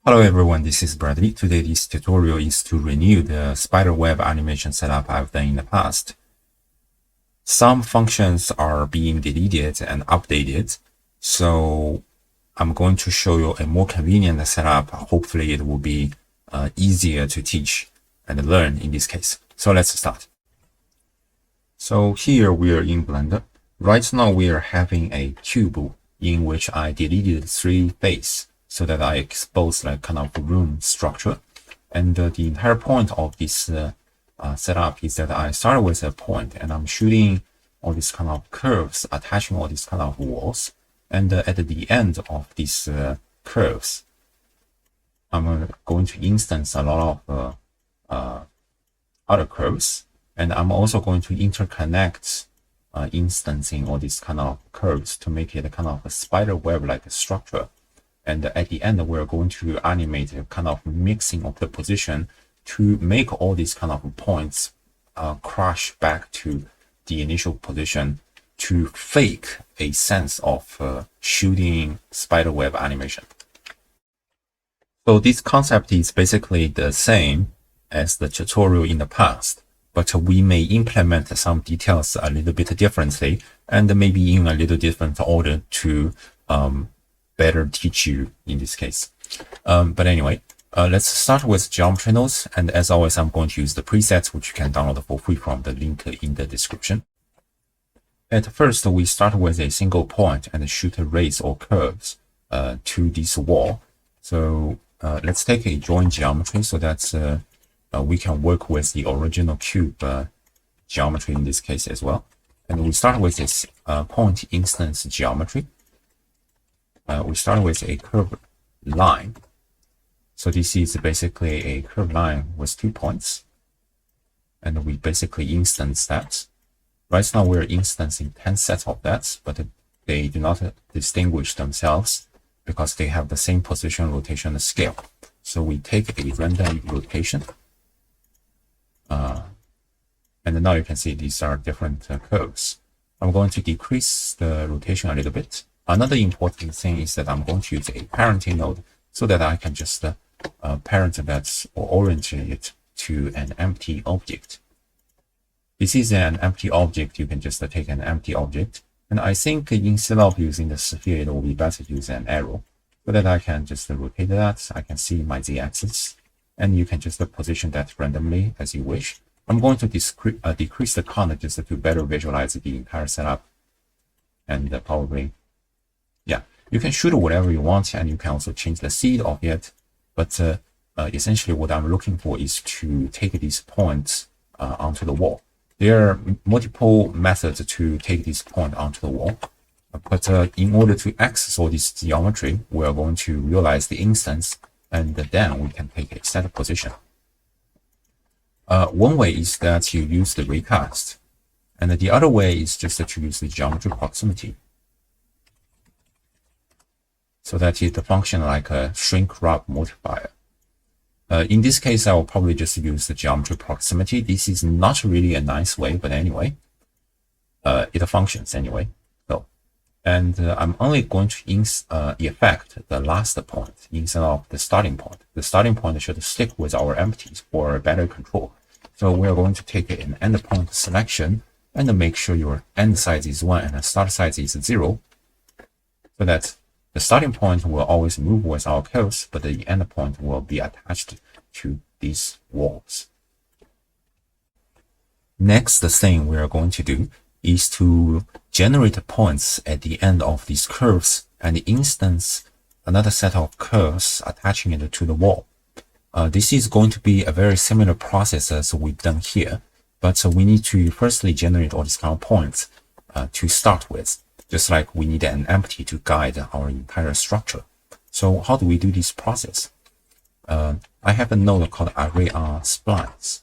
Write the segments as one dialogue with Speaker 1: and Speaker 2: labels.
Speaker 1: Hello everyone, this is Bradley. Today this tutorial is to renew the Spiderweb animation setup I've done in the past. Some functions are being deleted and updated, so I'm going to show you a more convenient setup. Hopefully it will be easier to teach and learn in this case. So let's start. So here we are in Blender. Right now we are having a cube in which I deleted 3 faces, so that I expose like kind of room structure. And the entire point of this setup is that I start with a point and I'm shooting all these kind of curves, attaching all these kind of walls. And at the end of these curves, I'm going to instance a lot of other curves. And I'm also going to interconnect instancing all these kind of curves to make it a kind of a spider web like structure. And at the end, we're going to animate a kind of mixing of the position to make all these kind of points crash back to the initial position to fake a sense of shooting spiderweb animation. So this concept is basically the same as the tutorial in the past, but we may implement some details a little bit differently and maybe in a little different order to better teach you in this case. But anyway, let's start with geometry nodes. And as always, I'm going to use the presets, which you can download for free from the link in the description. At first, we start with a single point and shoot rays or curves to this wall. So let's take a join geometry so that we can work with the original cube geometry in this case as well. And we start with this point instance geometry. We start with a curved line. So this is basically a curved line with 2 points. And we basically instance that. Right now we're instancing 10 sets of that, but they do not distinguish themselves because they have the same position, rotation, and scale. So we take a random rotation. And now you can see these are different curves. I'm going to decrease the rotation a little bit. Another important thing is that I'm going to use a parenting node so that I can just parent that or orientate it to an empty object. This is an empty object. You can just take an empty object. And I think instead of using the sphere, it will be better to use an arrow so that I can just rotate that. I can see my z-axis and you can just position that randomly as you wish. I'm going to decrease the count just to better visualize the entire setup. And probably, yeah, you can shoot whatever you want and you can also change the seed of it. But essentially what I'm looking for is to take these points onto the wall. There are multiple methods to take this point onto the wall. But in order to access all this geometry, we're going to realize the instance and then we can take a set position. One way is that you use the recast. And the other way is just to use the geometry proximity, so that it function like a shrink wrap multiplier. In this case, I will probably just use the geometry proximity. This is not really a nice way, but anyway, it functions anyway. So, and I'm only going to effect the last point instead of the starting point. The starting point should stick with our empties for better control. So we are going to take an endpoint selection and make sure your end size is 1 and the start size is 0, so that the starting point will always move with our curves, but the end point will be attached to these walls. Next thing we are going to do is to generate points at the end of these curves and instance another set of curves attaching it to the wall. This is going to be a very similar process as we've done here, but we need to firstly generate all these kind of points to start with. Just like we need an empty to guide our entire structure. So how do we do this process? I have a node called array on splines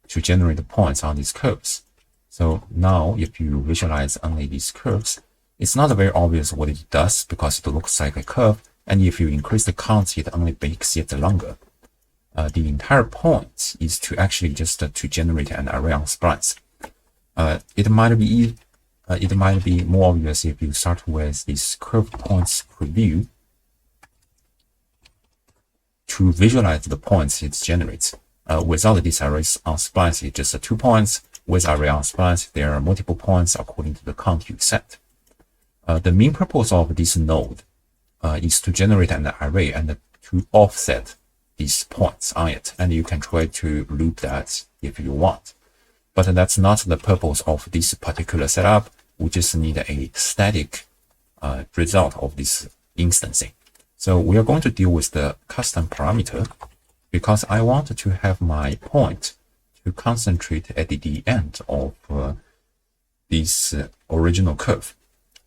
Speaker 1: to generate the points on these curves. So now if you visualize only these curves, it's not very obvious what it does because it looks like a curve. And if you increase the count, it only makes it longer. The entire point is to actually just to generate an array on splines. It might be more obvious if you start with this curved points preview to visualize the points it generates. Without this arrays on Splines, it's just 2 points. With array on Splines, there are multiple points according to the count you set. The main purpose of this node is to generate an array and to offset these points on it. And you can try to loop that if you want. But that's not the purpose of this particular setup. We just need a static result of this instancing. So we are going to deal with the custom parameter because I want to have my point to concentrate at the end of this original curve.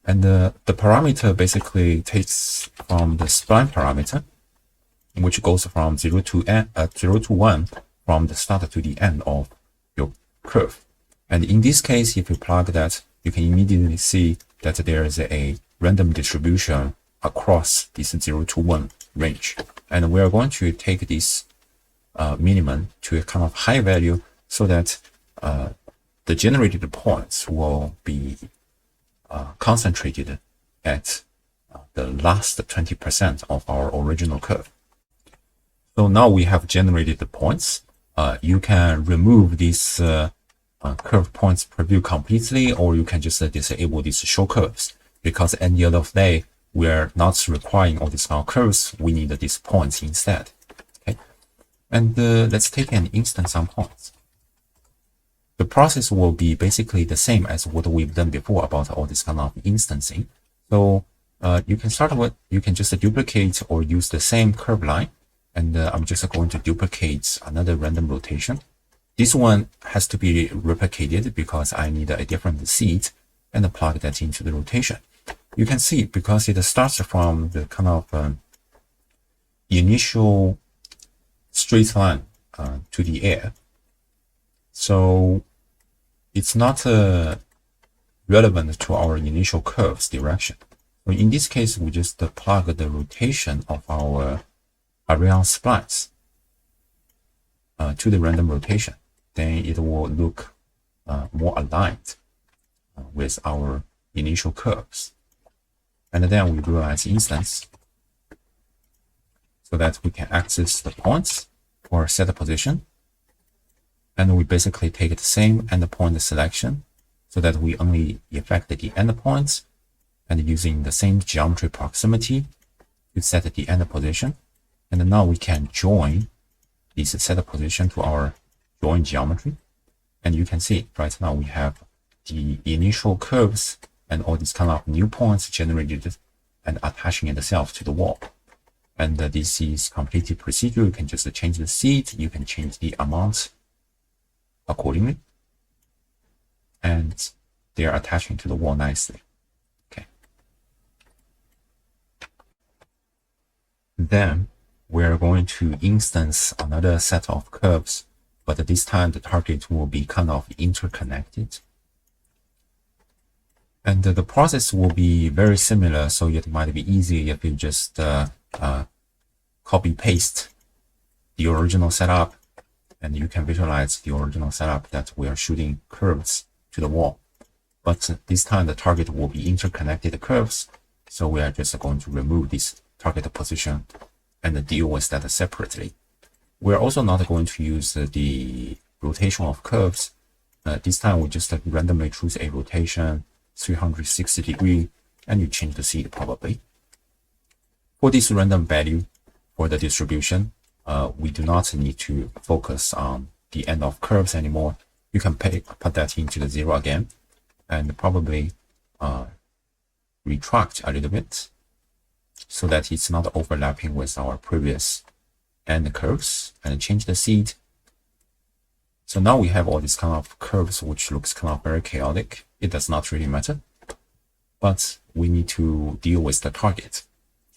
Speaker 1: And the parameter basically takes from the spline parameter, which goes from 0 to 1 from the start to the end of your curve. And in this case, if you plug that, you can immediately see that there is a random distribution across this 0 to 1 range. And we are going to take this minimum to a kind of high value so that the generated points will be concentrated at the last 20% of our original curve. So now we have generated the points. You can remove these curve points preview completely, or you can just disable these show curves, because at the end of the day, we're not requiring all these curves. We need these points instead. Okay, and let's take an instance on points. The process will be basically the same as what we've done before about all this kind of instancing. So you can start with, you can just duplicate or use the same curve line. And I'm just going to duplicate another random rotation. This one has to be replicated because I need a different seed and plug that into the rotation. You can see because it starts from the kind of initial straight line to the air. So it's not relevant to our initial curve's direction. So in this case, we just plug the rotation of our array on splines to the random rotation. Then it will look more aligned with our initial curves. And then we realize instance so that we can access the points for set position. And we basically take the same endpoint selection so that we only effect the endpoints and using the same geometry proximity to set the end position. And now we can join this set position to our join geometry. And you can see right now we have the initial curves and all these kind of new points generated and attaching itself to the wall. And this is completely procedural. You can just change the seed. You can change the amount accordingly. And they are attaching to the wall nicely. Okay. Then we're going to instance another set of curves, but this time the target will be kind of interconnected. And the process will be very similar, so it might be easy if you just copy paste the original setup, and you can visualize the original setup that we are shooting curves to the wall. But this time the target will be interconnected curves, so we are just going to remove this target position and deal with that separately. We're also not going to use the rotation of curves. This time we just randomly choose a rotation 360 degree and you change the seed probably. For this random value for the distribution, we do not need to focus on the end of curves anymore. You can put that into the 0 again and probably retract a little bit so that it's not overlapping with our previous end curves, and change the seed. So now we have all these kind of curves which looks kind of very chaotic. It does not really matter, but we need to deal with the target.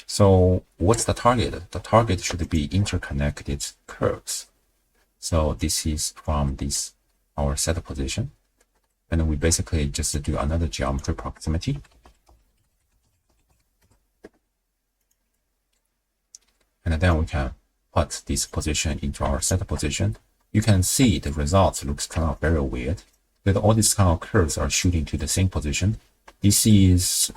Speaker 1: So what's the target? The target should be interconnected curves. So this is from this our set position, and we basically just do another geometry proximity. And then we can put this position into our set position. You can see the result looks kind of very weird, that all these kind of curves are shooting to the same position. This is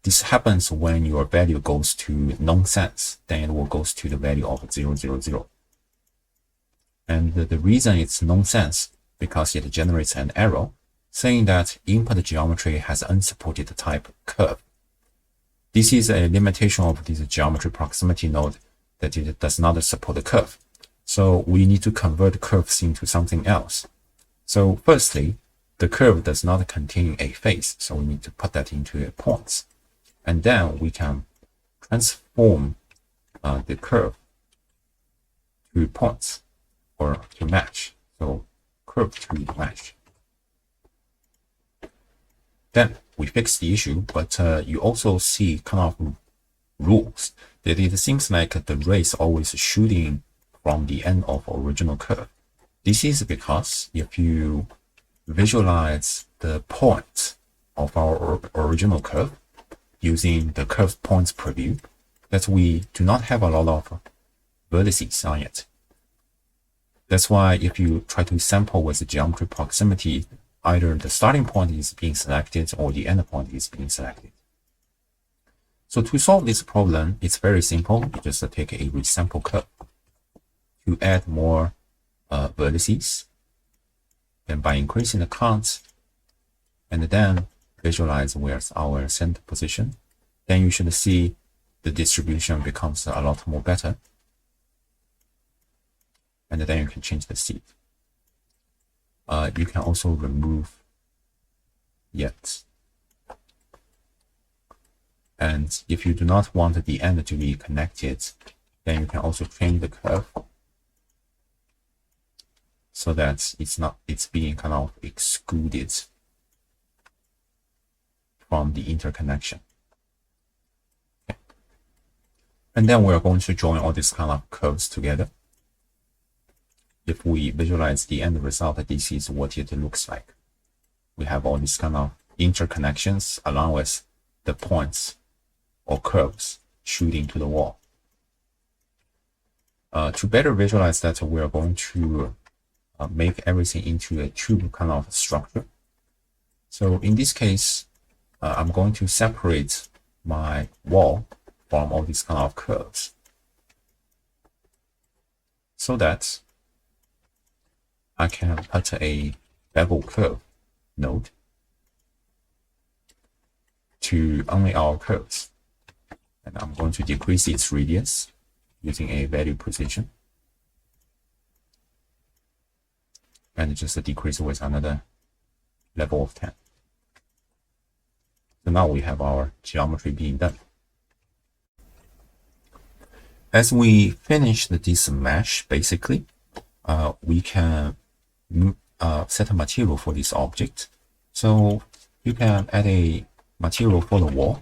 Speaker 1: This happens when your value goes to nonsense, then it will goes to the value of 0, 0, 0. And the reason it's nonsense because it generates an error saying that input geometry has unsupported type curve. This is a limitation of this geometry proximity node, that it does not support the curve. So we need to convert curves into something else. So firstly, the curve does not contain a face, so we need to put that into a points. And then we can transform the curve to points or to mesh. So curve to mesh. Then we fix the issue, but you also see kind of rules that it seems like the ray is always shooting from the end of original curve. This is because if you visualize the point of our original curve using the curve points preview, that we do not have a lot of vertices on it. That's why if you try to sample with the geometry proximity, either the starting point is being selected or the end point is being selected. So to solve this problem, it's very simple. You just take a resample curve to add more vertices. Then by increasing the count, and then visualize where's our center position, then you should see the distribution becomes a lot more better. And then you can change the seed. You can also remove yet. And if you do not want the end to be connected, then you can also change the curve so that it's being kind of excluded from the interconnection. Okay. And then we're going to join all these kind of curves together. If we visualize the end result, this is what it looks like. We have all these kind of interconnections along with the points or curves shooting to the wall. To better visualize that, we're going to make everything into a tube kind of structure. So in this case, I'm going to separate my wall from all these kind of curves so that I can put a bevel curve node to only our curves. And I'm going to decrease its radius using a value precision. And just decrease with another level of 10. So now we have our geometry being done. As we finish this mesh, basically, we can set a material for this object. So you can add a material for the wall.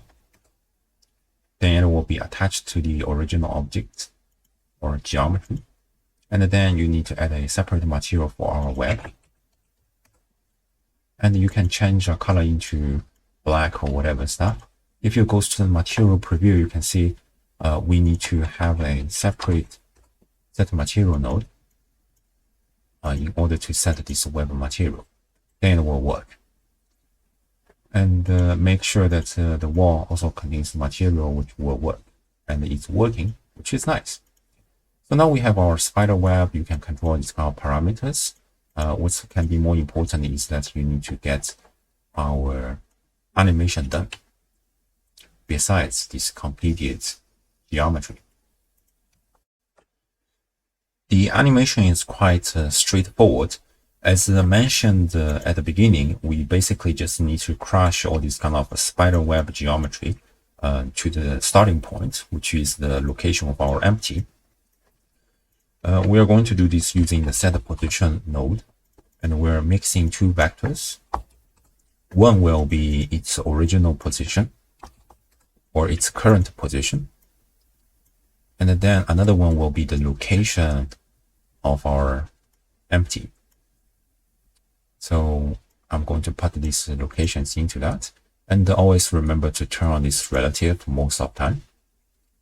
Speaker 1: Then it will be attached to the original object or geometry. And then you need to add a separate material for our web. And you can change a color into black or whatever stuff. If you go to the material preview, you can see we need to have a separate set material node in order to set this web material. Then it will work. And make sure that the wall also contains material which will work. And it's working, which is nice. So now we have our spider web. You can control these kind of parameters. What can be more important is that you need to get our animation done besides this completed geometry. The animation is quite straightforward. As mentioned at the beginning, we basically just need to crush all these kind of spider web geometry to the starting point, which is the location of our empty. We are going to do this using the set position node, and we're mixing two vectors. One will be its original position or its current position, and then another one will be the location of our empty. So I'm going to put these locations into that, and always remember to turn on this relative most of the time.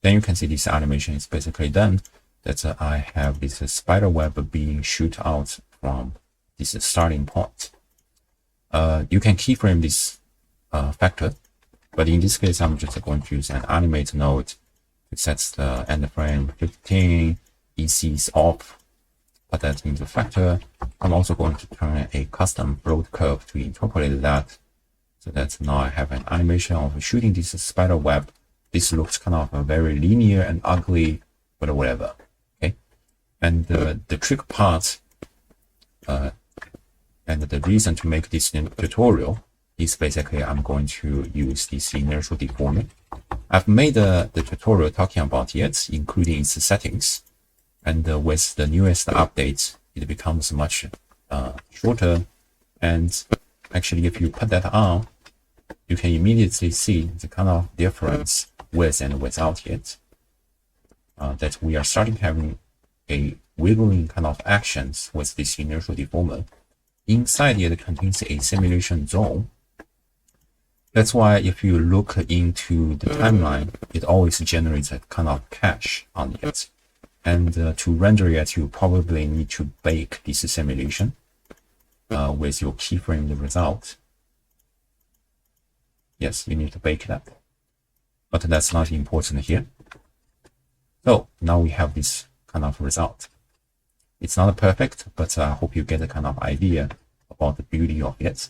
Speaker 1: Then you can see this animation is basically done. That I have this spider web being shoot out from this starting point. You can keyframe this factor But in this case, I'm just going to use an animate node to set the end frame 15, EC is off, put that into factor. I'm also going to turn a custom float curve to interpolate that, so that now I have an animation of shooting this spider web. This looks kind of very linear and ugly, but whatever. Okay, and the trick part and the reason to make this tutorial is basically I'm going to use this inertial deformer. I've made the tutorial talking about it, including its settings, and with the newest updates, it becomes much shorter. And actually, if you put that on, you can immediately see the kind of difference with and without it. That we are starting having a wiggling kind of actions with this inertial deformer. Inside it contains a simulation zone. That's why if you look into the timeline, it always generates a kind of cache on it. And to render it, you probably need to bake this simulation with your keyframe result. Yes, you need to bake that. But that's not important here. So now we have this kind of result. It's not perfect, but I hope you get a kind of idea about the beauty of it.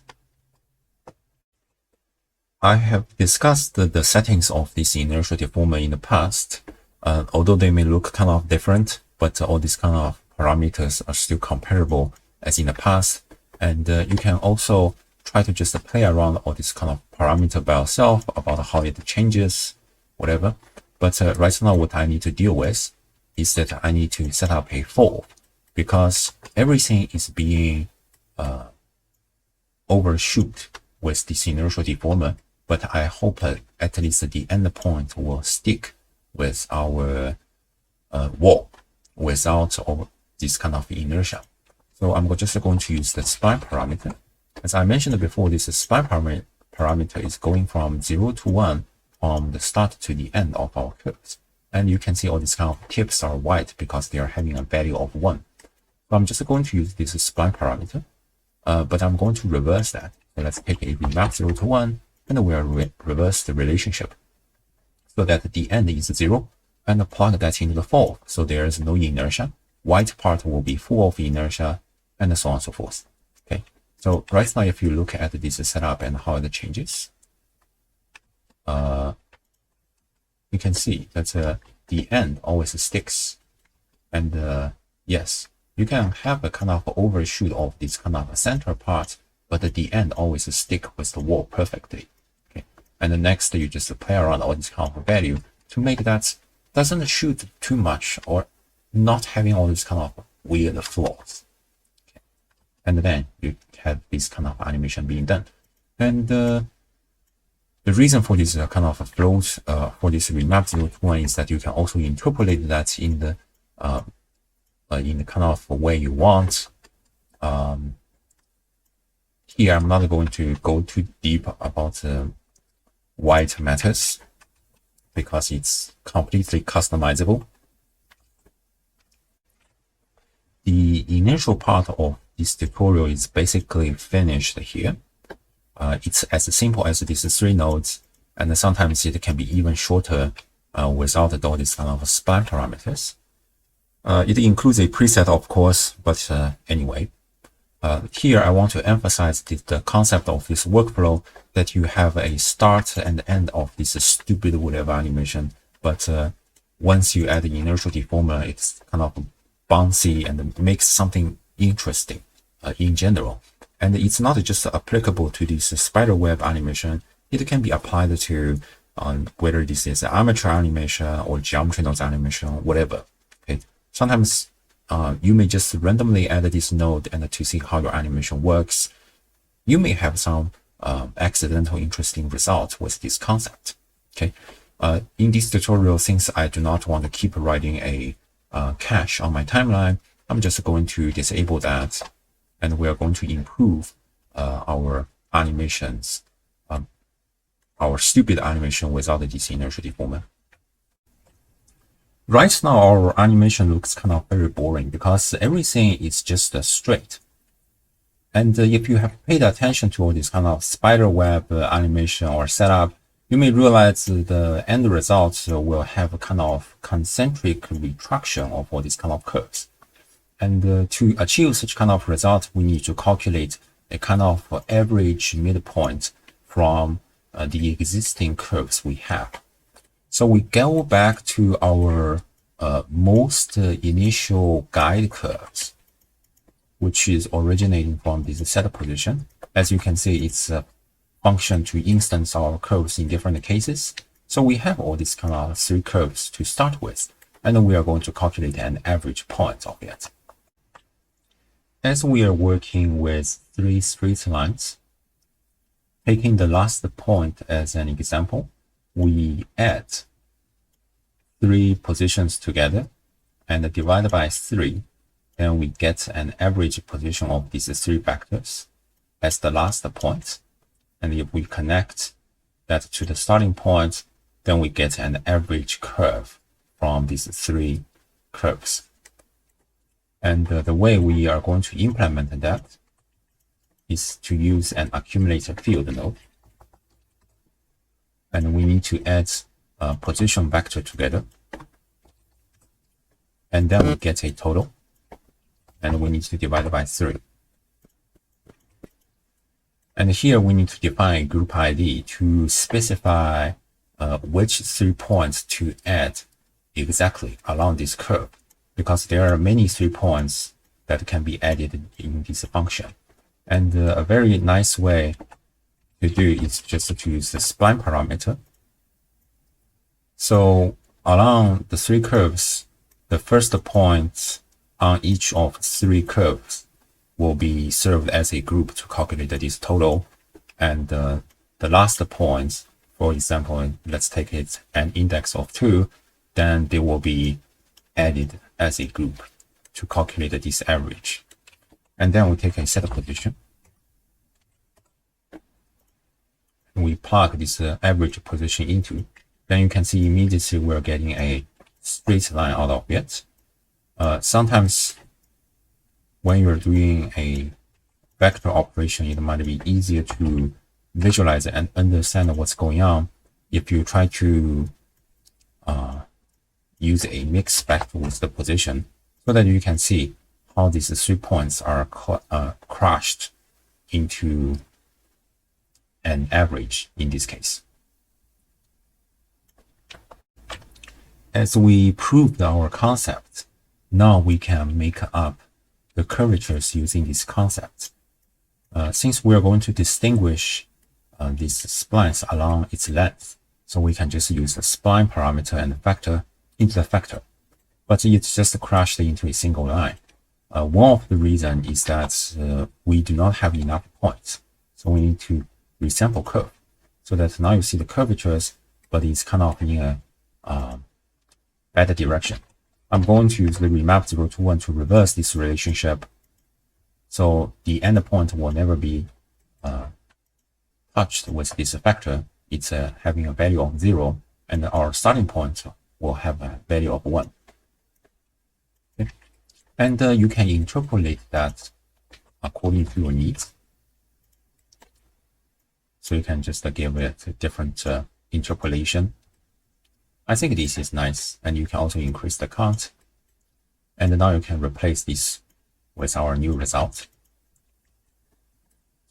Speaker 1: I have discussed the settings of this inertial deformer in the past. Although they may look kind of different, but all these kind of parameters are still comparable as in the past. And you can also try to just play around all this kind of parameter by yourself about how it changes, whatever. But right now what I need to deal with is that I need to set up a for, because everything is being overshoot with this inertial deformer. But I hope at least the endpoint will stick with our wall without all this kind of inertia. So I'm just going to use the spline parameter. As I mentioned before, this spline parameter is going from 0 to 1 from the start to the end of our curves. And you can see all these kind of tips are white because they are having a value of 1. So I'm just going to use this spline parameter, but I'm going to reverse that. So let's take a remap 0 to 1, and we'll reverse the relationship so that the end is 0, and plug that into the for. So there is no inertia. White part will be full of inertia, and so on and so forth. Okay. So right now, if you look at this setup and how it changes, you can see that the end always sticks. And yes, you can have a kind of overshoot of this kind of center part, but the end always stick with the wall perfectly. Okay. And the next, you just play around all this kind of value to make that doesn't shoot too much or not having all this kind of weird flaws. Okay. And then you have this kind of animation being done. And the reason for this kind of float for this remap 0 to 1 is that you can also interpolate that in the kind of way you want. Here I'm not going to go too deep about white matters because it's completely customizable. The initial part of this tutorial is basically finished here. It's as simple as these 3 nodes, and sometimes it can be even shorter without all these kind of spline parameters. It includes a preset, of course, but anyway. Here I want to emphasize the concept of this workflow, that you have a start and end of this stupid whatever animation, but once you add the inertial deformer, it's kind of bouncy and makes something interesting in general. And it's not just applicable to this spiderweb animation, it can be applied to whether this is an armature animation or geometrynodes animation, whatever. Okay. Sometimes you may just randomly add this node and to see how your animation works. You may have some accidental interesting results with this concept. Okay. In this tutorial, since I do not want to keep writing a cache on my timeline, I'm just going to disable that, and we are going to improve our animations, our stupid animation without this inertial deformer. Right now, our animation looks kind of very boring because everything is just straight. And if you have paid attention to all this kind of spiderweb animation or setup, you may realize the end result will have a kind of concentric retraction of all these kind of curves. And to achieve such kind of result, we need to calculate a kind of average midpoint from the existing curves we have. So we go back to our most initial guide curves, which is originating from this set position. As you can see, it's a function to instance our curves in different cases. So we have all these kind of 3 curves to start with, and then we are going to calculate an average point of it. As we are working with 3 straight lines, taking the last point as an example, we add 3 positions together and divide by 3. Then we get an average position of these 3 vectors as the last point. And if we connect that to the starting point, then we get an average curve from these 3 curves. And the way we are going to implement that is to use an accumulator field node. And we need to add a position vector together. And then we get a total. And we need to divide by 3. And here we need to define a group ID to specify which 3 points to add exactly along this curve, because there are many 3 points that can be added in this function. And a very nice way to do is just to use the spline parameter. So along the 3 curves, the first point on each of 3 curves will be served as a group to calculate this total. And the last point, for example, let's take it an index of 2, then they will be added as a group to calculate this average. And then we take a set position. We plug this average position into. Then you can see immediately we're getting a straight line out of it. Sometimes when you're doing a vector operation, it might be easier to visualize and understand what's going on if you try to use a mixed vector with the position, so that you can see how these 3 points are crushed into an average in this case. As we proved our concept, now we can make up the curvatures using this concept. Since we are going to distinguish these splines along its length, so we can just use the spline parameter and vector into the vector, but it's just crushed into a single line. One of the reasons is that we do not have enough points, so we need to resample curve, so that now you see the curvatures, but it's kind of in a better direction. I'm going to use the remap 021 to reverse this relationship, so the endpoint will never be touched with this vector. It's having a value of 0, and our starting point will have a value of 1. Okay. And you can interpolate that according to your needs. So you can just give it a different interpolation. I think this is nice, and you can also increase the count. And now you can replace this with our new result.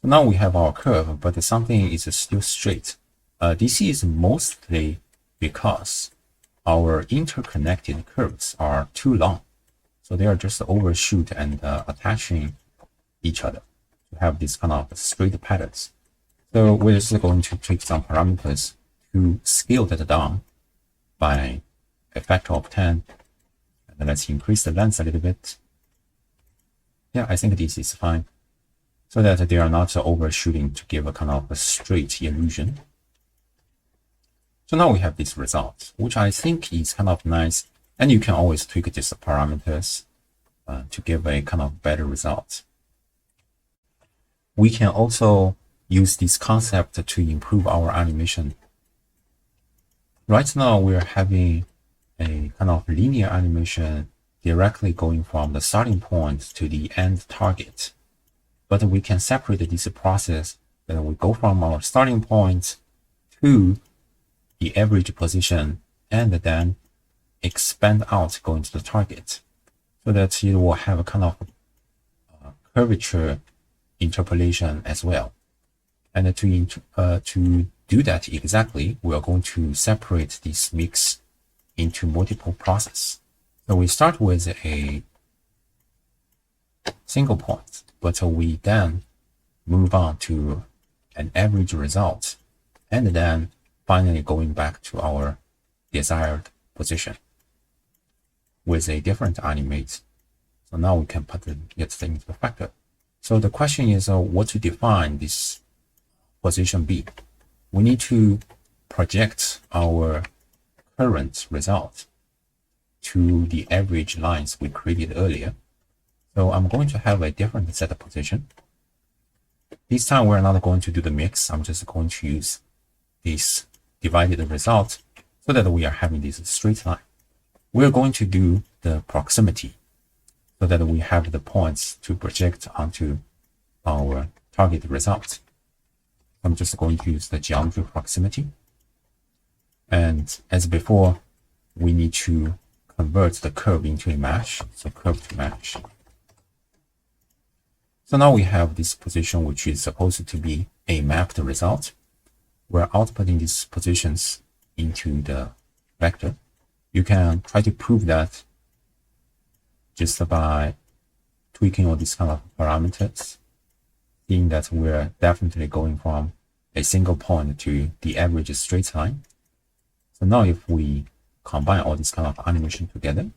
Speaker 1: So now we have our curve, but something is still straight. This is mostly because our interconnected curves are too long. So they are just overshoot and attaching each other to have this kind of straight patterns. So we're just going to take some parameters to scale that down by a factor of 10. And let's increase the length a little bit. Yeah, I think this is fine, so that they are not overshooting to give a kind of a straight illusion. So now we have this result, which I think is kind of nice. And you can always tweak these parameters to give a kind of better result. We can also use this concept to improve our animation. Right now, we're having a kind of linear animation directly going from the starting point to the end target. But we can separate this process, that we go from our starting point to the average position and then expand out going to the target, so that it will have a kind of curvature interpolation as well. And to do that exactly, we are going to separate this mix into multiple processes. So we start with a single point, but we then move on to an average result, and then finally going back to our desired position with a different animate. So now we can put it into the factor. So the question is what to define this position B. We need to project our current result to the average lines we created earlier. So I'm going to have a different set of position. This time we're not going to do the mix. I'm just going to use this divided result so that we are having this straight line. We're going to do the proximity so that we have the points to project onto our target result. I'm just going to use the geometry proximity. And as before, we need to convert the curve into a mesh. So curve to mesh. So now we have this position, which is supposed to be a mapped result. We're outputting these positions into the vector. You can try to prove that just by tweaking all these kind of parameters, seeing that we're definitely going from a single point to the average straight line. So now if we combine all this kind of animation together,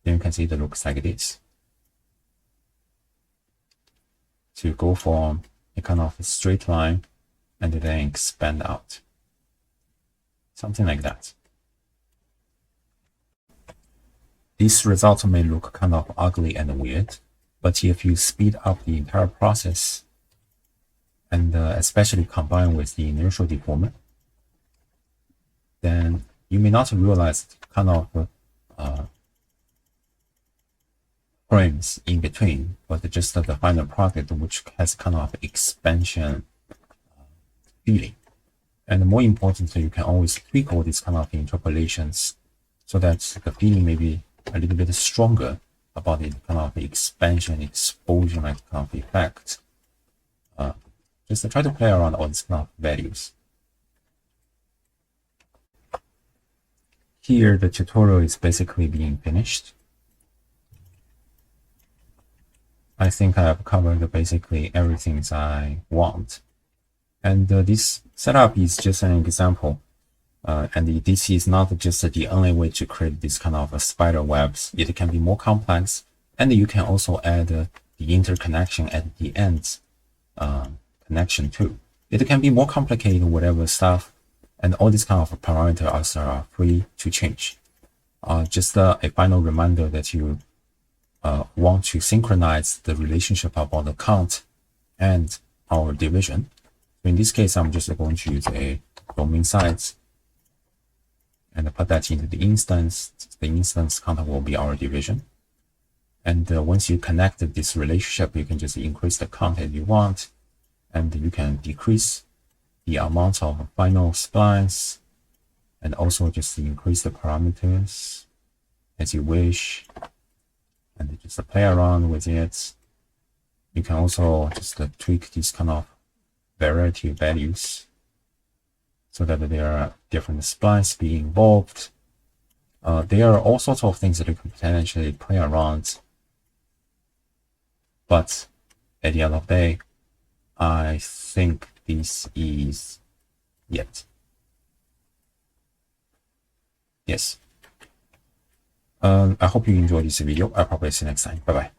Speaker 1: then you can see it looks like this. So you go from a kind of a straight line and then expand out. Something like that. This result may look kind of ugly and weird, but if you speed up the entire process, and especially combine with the inertial deformer, then you may not realize kind of frames in between, but just the final product, which has kind of expansion feeling. And more importantly, you can always tweak all these kind of interpolations so that the feeling may be a little bit stronger about the kind of expansion, explosion like kind of effect. Just try to play around all these kind of values. Here, the tutorial is basically being finished. I think I have covered basically everything I want. And this setup is just an example. And this is not just the only way to create this kind of spider webs. It can be more complex, and you can also add the interconnection at the end connection too. It can be more complicated, whatever stuff, and all these kind of parameters are free to change. Just a final reminder that you want to synchronize the relationship about the count and our division. So in this case, I'm just going to use a domain size and put that into the instance. The instance count will be our division. And once you connect this relationship, you can just increase the count as you want, and you can decrease the amount of final splines, and also just increase the parameters as you wish, and just play around with it. You can also just tweak these kind of variety of values so that there are different splines being involved. There are all sorts of things that you can potentially play around, but at the end of the day, I think this is it. Yes. I hope you enjoyed this video. I'll probably see you next time. Bye bye.